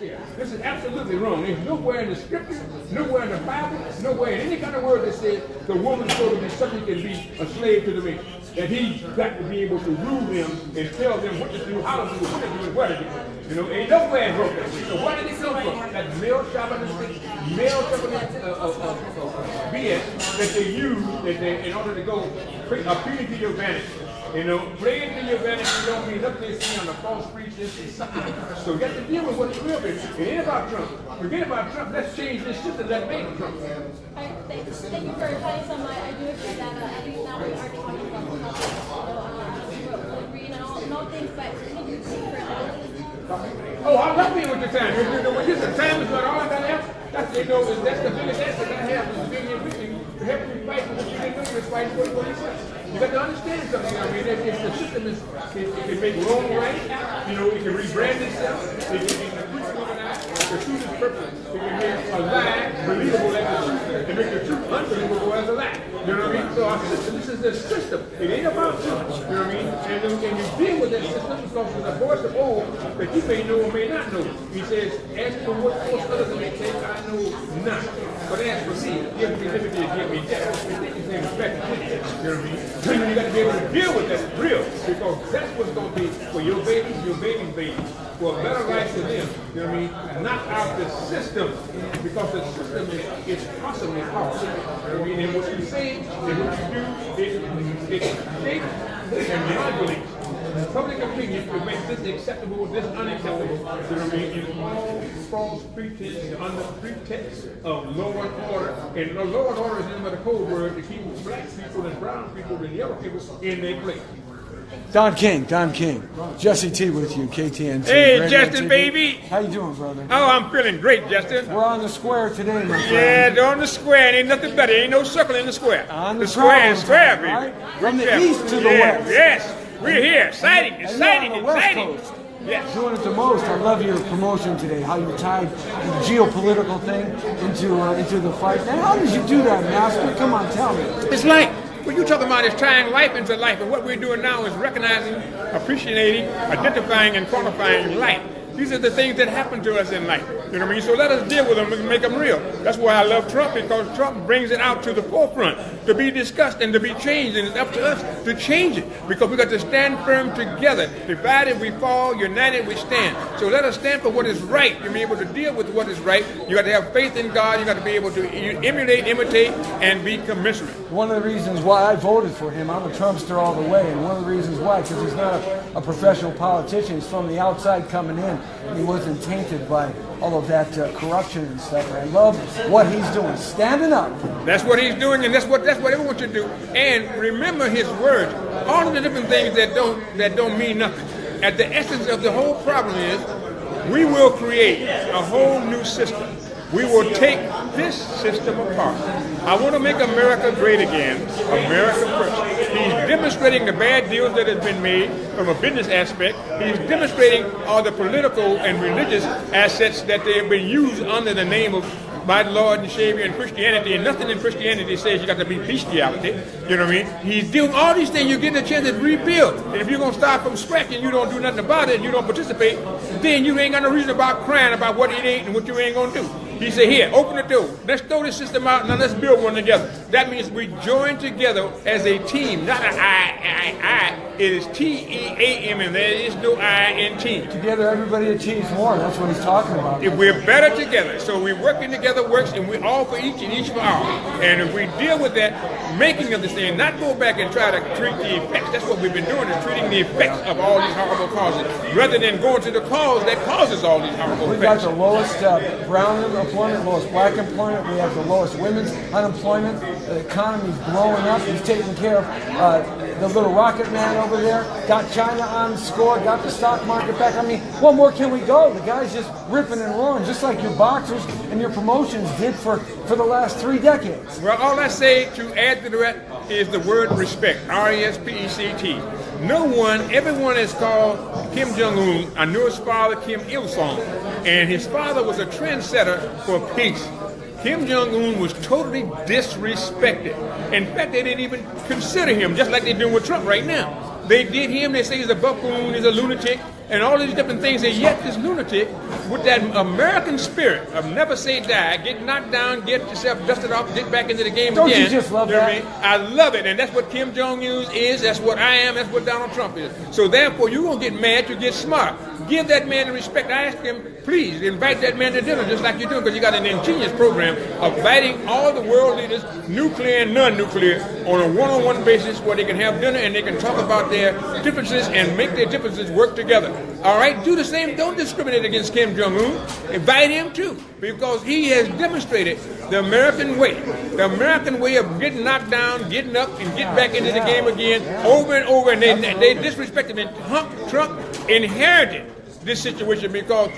here. This is absolutely wrong. There's nowhere in the scripture, nowhere in the Bible, nowhere in any kind of word that says the woman is supposed to be something can be a slave to the man. That he's got to be able to rule them and tell them what to do, how to do, what to do, and where to do. You know, ain't nowhere in broken. So where did it come from? That male chauvinistic, BS that they use in order to go appeal to your vanity. You know, playing to your vanity don't mean nothing they see on the false preachers and something. So you have to deal with what's real. It ain't about Trump. Forget about Trump. Let's change this system that made Trump. Thank you for playing some. I do agree that at least now we are talking about the topic. We'll agree in all things, but can you speak for analysis? Oh, I love being with the time. You know, when the time is not all I got to have. That's the biggest asset that I have is being here with you to help you fight for what you didn't know you was fighting for yourself. You got to understand something. I mean, if the system is, it can make wrong right. You know, it can rebrand itself. It can preach organized. The truth is purpose. It can make a lie believable as the truth. It can make the truth unbelievable as a lie. You know what I mean? So our system, this is the system. It ain't about you. You know what I mean? And you deal with that system because there's a voice of old that you may know or may not know. He says, as for what force others may take, I know not. But as for me, give me liberty and give me death. You know what I mean? You got to be able to deal with that real, because that's what's going to be for your babies, your baby's babies, for a better life for them. You know what I mean? Knock out the system, because the system is possibly powerful. You know what I mean? And what you say and what you do, it shapes and modulates public opinion to make this acceptable, this unacceptable. You know what I mean? In all false pretense, under pretext of law and order. And law and order is in the code word to keep black people and brown people and yellow people in their place. Don King. Jesse T with you, KTNT. Hey, Justin, baby. How you doing, brother? Oh, I'm feeling great, Justin. We're on the square today, my friend. Yeah, on the square. Ain't nothing better. Ain't no circle in the square. On the square, baby. Right? From the east to the west. Yes, we're here. Exciting. On the West Coast. Yes. Doing it the most. I love your promotion today, how you tied the geopolitical thing into the fight. Now, how did you do that, Master? Come on, tell me. It's like, what you're talking about is tying life into life, and what we're doing now is recognizing, appreciating, identifying, and quantifying life. These are the things that happen to us in life. You know what I mean? So let us deal with them and make them real. That's why I love Trump, because Trump brings it out to the forefront to be discussed and to be changed. And it's up to us to change it, because we got to stand firm together. Divided we fall, united we stand. So let us stand for what is right. You'll be able to deal with what is right. You got to have faith in God. You got to be able to emulate, imitate, and be commensurate. One of the reasons why I voted for him, I'm a Trumpster all the way, and one of the reasons why, because he's not a professional politician. He's from the outside coming in. He wasn't tainted by all of that corruption and stuff. And I love what he's doing, standing up. That's what he's doing, and that's what everyone should do. And remember his words. All of the different things that don't mean nothing. At the essence of the whole problem is, we will create a whole new system. We will take this system apart. I want to make America great again. America first. He's demonstrating the bad deals that have been made from a business aspect. He's demonstrating all the political and religious assets that they have been used under the name of my Lord and Savior in Christianity, and nothing in Christianity says you got to be bestiality. You know what I mean? He's doing all these things. You get a chance to rebuild. And if you're going to start from scratch and you don't do nothing about it and you don't participate, then you ain't got no reason about crying about what it ain't and what you ain't going to do. He said, here, open the door. Let's throw this system out, now let's build one together. That means we join together as a team, not an I. It is T-E-A-M, and there is no I in team. Together, everybody achieves more. That's what he's talking about. If we're better together, so we're working together works, and we all for each and each for all. And if we deal with that making of this thing, not go back and try to treat the effects. That's what we've been doing, is treating the effects of all these horrible causes, rather than going to the cause that causes all these horrible effects. We've got the lowest brown employment, lowest black employment. We have the lowest women's unemployment. The economy's blowing up. He's taking care of the little rocket man over there. Got China on score. Got the stock market back. I mean, what more can we go? The guy's just ripping and roaring, just like your boxers and your promotions did for the last 3 decades. Well, all I say to add to that is the word respect. R-E-S-P-E-C-T. No one, everyone is called Kim Jong-un. I knew his father, Kim Il-sung, and his father was a trendsetter for peace. Kim Jong-un was totally disrespected. In fact, they didn't even consider him, just like they're doing with Trump right now. They did him, they say he's a buffoon, he's a lunatic, and all these different things, and yet this lunatic with that American spirit of never say die, get knocked down, get yourself dusted off, get back into the game Don't again. you just love know what that? I mean? I love it, and that's what Kim Jong-un is, that's what I am, that's what Donald Trump is. So therefore, you won't get mad, you get smart. Give that man the respect. I ask him, please invite that man to dinner, just like you do, because you got an ingenious program of inviting all the world leaders, nuclear and non-nuclear, on a one-on-one basis where they can have dinner and they can talk about their differences and make their differences work together. All right? Do the same. Don't discriminate against Kim Jong-un. Invite him too, because he has demonstrated the American way of getting knocked down, getting up, and getting back into the game again over and over. And they disrespected him. And Trump inherited this situation because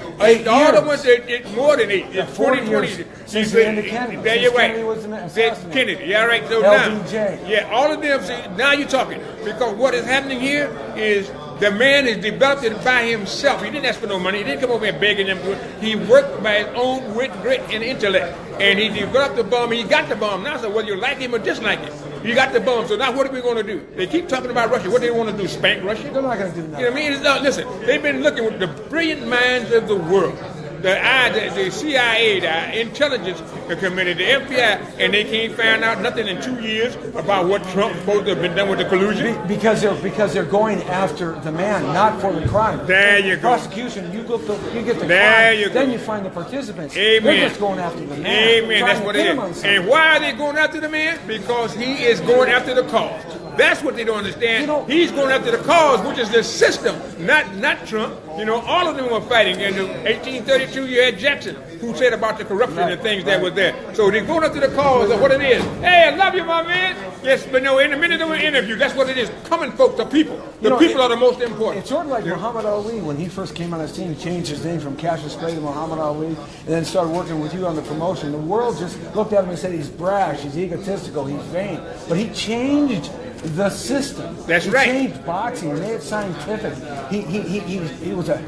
all the ones that more than 8, it's 2020. Since the end of Kennedy. There you're right. Kennedy was assassinated. Kennedy, yeah, right. So LBJ. now, yeah, all of them. See, now you're talking because what is happening here is the man has developed it by himself. He didn't ask for no money. He didn't come over here begging them to do it. He worked by his own wit, grit, and intellect, and he developed the bomb. And he got the bomb. Now, so whether you like him or dislike him, you got the bomb. So now, what are we going to do? They keep talking about Russia. What do they want to do? Spank Russia? They're not going to do that. You know what I mean? It's not, listen, they've been looking with the brilliant minds of the world. The CIA, the intelligence committee, the FBI, and they can't find out nothing in 2 years about what Trump's supposed to have been done with the collusion. Because they're going after the man, not for the crime. There you go. Prosecution, you get the There crime, you go. then you find the participants. Amen. They're just going after the man. Amen. That's what it is. And why are they going after the man? Because he is going after the cause. That's what they don't understand. He's going after the cause, which is the system, not Trump. You know, all of them were fighting. In 1832, you had Jackson, who said about the corruption and things that was there. So they're going after the cause of what it is. Hey, I love you, my man. Yes, but no, in the minute of an interview, that's what it is. Common folk, the people. The people are the most important. It's sort of like Muhammad Ali. When he first came on the scene, he changed his name from Cassius Clay to Muhammad Ali, and then started working with you on the promotion. The world just looked at him and said he's brash, he's egotistical, he's vain. But he changed the system. That's right. He changed boxing, made it scientific. He was a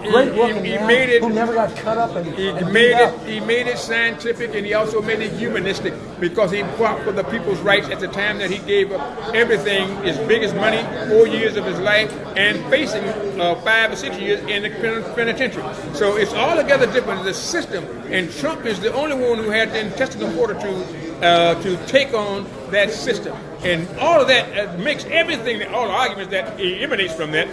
great looking man who never got cut up and He made it scientific, and he also made it humanistic because he fought for the people's rights at the time that he gave up everything, his biggest money, 4 years of his life, and facing 5 or 6 years in the penitentiary. So it's altogether different. The system, and Trump is the only one who had the intestinal fortitude to take on that system. And all of that makes everything, all the arguments that emanates from that,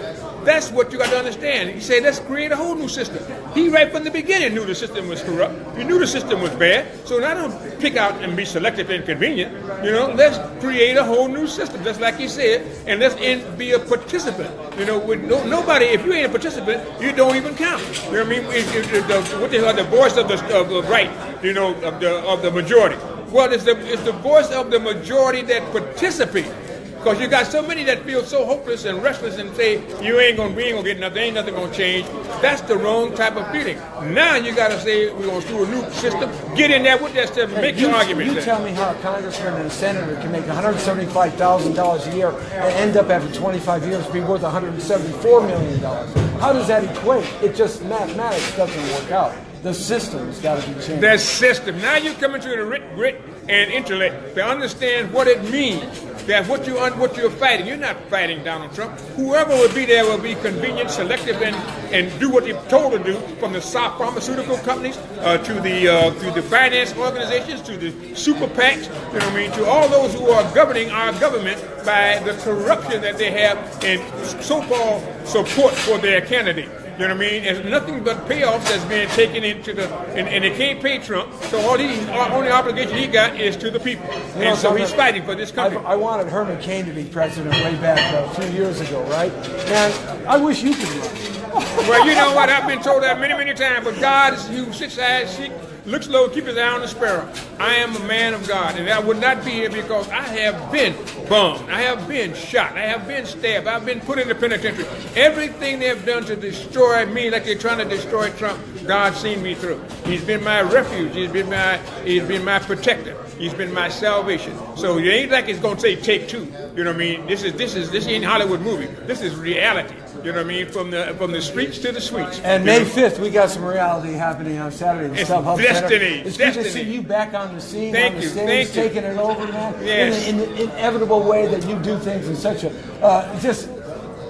that's what you got to understand. He said, let's create a whole new system. He right from the beginning knew the system was corrupt. He knew the system was bad. So now don't pick out and be selective and convenient. You know, let's create a whole new system, just like he said, and let's be a participant. You know, with nobody, if you ain't a participant, you don't even count. You know what I mean? What they call the voice of the right, you know, of the majority. Well, it's the voice of the majority that participate. Because you got so many that feel so hopeless and restless and say, we ain't gonna get nothing, ain't nothing gonna change. That's the wrong type of feeling. Now you gotta say, we're gonna do a new system, get in there with that stuff, make your argument. You tell me how a congressman and a senator can make $175,000 a year and end up after 25 years be worth $174 million. How does that equate? It just, mathematics doesn't work out. The system's got to be changed. The system. Now you're coming to the grit and intellect to understand what it means. That what you're fighting. You're not fighting Donald Trump. Whoever will be there will be convenient, selective, and do what they're told to do. From the pharmaceutical companies to the finance organizations to the super PACs. You know what I mean? To all those who are governing our government by the corruption that they have and so-called support for their candidate. You know what I mean? There's nothing but payoffs that's being taken into and they can't pay Trump. So only obligation he got is to the people. And so he's fighting for this country. I wanted Herman Cain to be president way back a few years ago, right? Man, I wish you could run. Well, you know what? I've been told that many, many times. But God is who sits high, looks low, keep his eye on the sparrow. I am a man of God, and I would not be here because I have been bombed. I have been shot. I have been stabbed. I've been put in the penitentiary. Everything they've done to destroy me, like they're trying to destroy Trump, God's seen me through. He's been my refuge. He's been my protector. He's been my salvation. So it ain't like it's gonna say take two. You know what I mean? This ain't Hollywood movie. This is reality. You know what I mean? From the streets to the suites. And May 5th, we got some reality happening on Saturday. It's destiny. It's good to see you back on the scene, Thank on the you. stage, Thank you. taking it over, man. Yes. In the inevitable way that you do things in such a just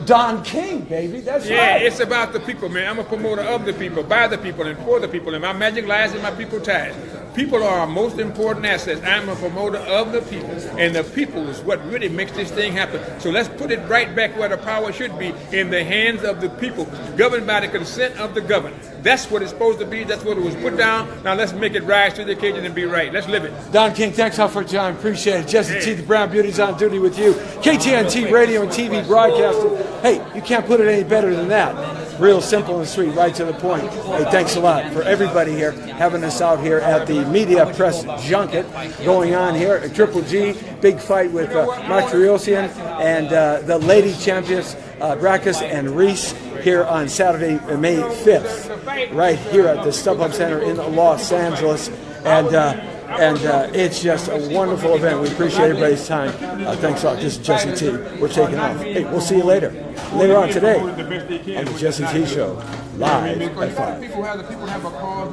Don King, baby. That's Yeah, right. it's about the people, man. I'm a promoter of the people, by the people, and for the people. And my magic lies in my people ties. People are our most important assets. I'm a promoter of the people, and the people is what really makes this thing happen. So let's put it right back where the power should be, in the hands of the people, governed by the consent of the governed. That's what it's supposed to be. That's what it was put down. Now let's make it rise to the occasion and be right. Let's live it. Don King, thanks all for your time. Appreciate it. Jesse T, the Brown Beauty's on duty with you. KTNT Radio and TV broadcasting. Hey, you can't put it any better than that. Real simple and sweet, right to the point. Hey, thanks a lot for everybody here having us out here at the Media Press Junket going on here at Triple G. Big fight with Mark Triosian and the lady champions, Brackus and Reese, here on Saturday, May 5th, right here at the StubHub Center in Los Angeles. And it's just a wonderful event. We appreciate everybody's time. Thanks a lot. This is Jesse T. We're taking off. Hey, we'll see you later on today on the Jesse T Show, live at 5. People have a cause.